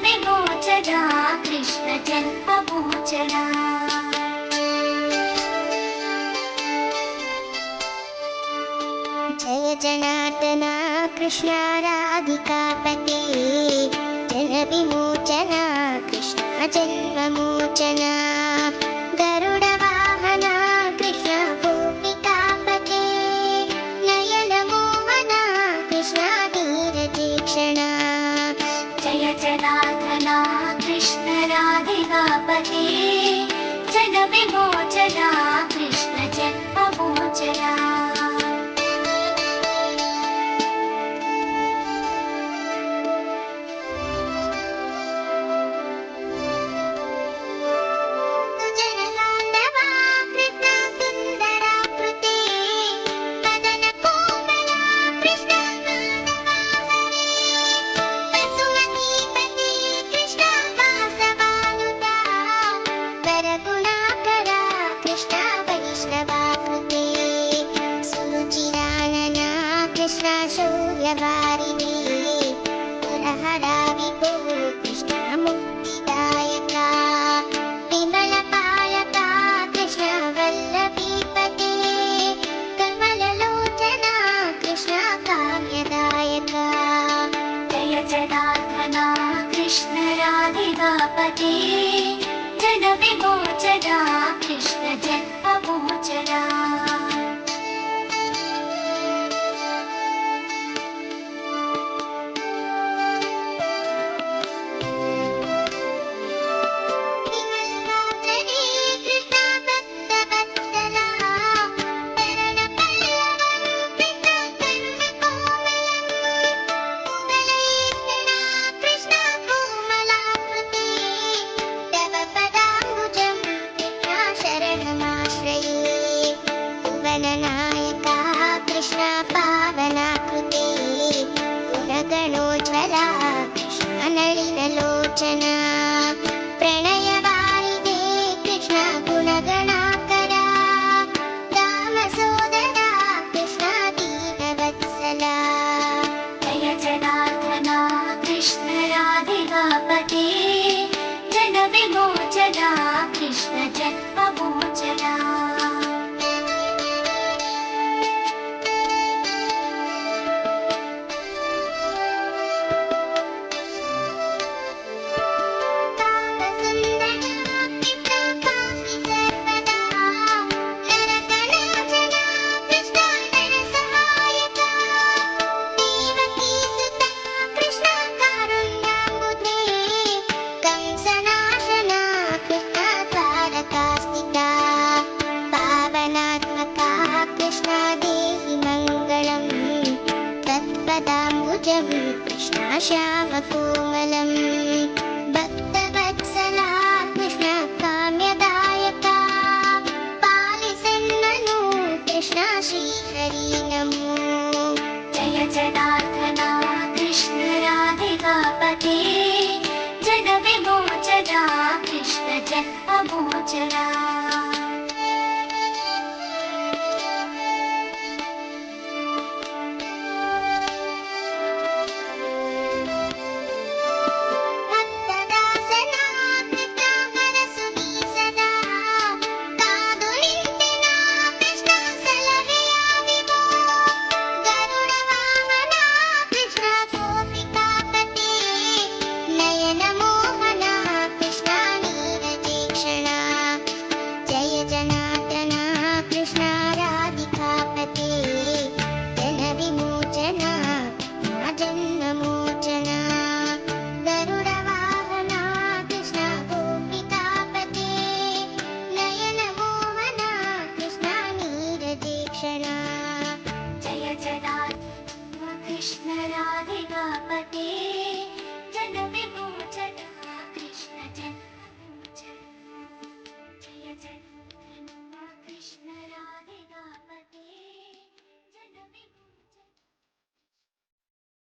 विमोचना कृष्ण जन्ममोचना। जय जनार्दना कृष्ण राधिकापते जन विमोचना कृष्ण जन्ममोचना। गरुडवाहना कृष्ण गोपिकापते नयनमोहना कृष्ण धीरतीक्ष्णा। जय जनार्दना कृष्ण राधिकापते जन विमोचना कृष्ण जन्ममोचना। कृष्ण शौर्यवारिणे हरहरा विभो कृष्ण मुक्तिदायका। विमलकायका कृष्ण वल्लभीपते कमललोचना कृष्ण काम्यदायका। जय जनार्दना कृष्ण राधिकापते जन विमोचना कृष्ण जन्ममोचना। कृष्ण पावनाकृते गुणगणोज्ज्वला कृष्ण नलिनलोचना। प्रणयवारिधे कृष्ण गुणगणाकरा दामसोदरा कृष्ण दीनवत्सला। जय जनार्दना कृष्ण राधिकापते जन विमोचना कृष्ण जन्ममोचना। कृष्ण श्यामकोमलं भक्तवत्सला कृष्ण काम्यदायका। पालिसन्ननु कृष्ण श्रीहरि नमो। जय जनार्दना कृष्ण राधिकापते जन विमोचना कृष्ण जन्ममोचना।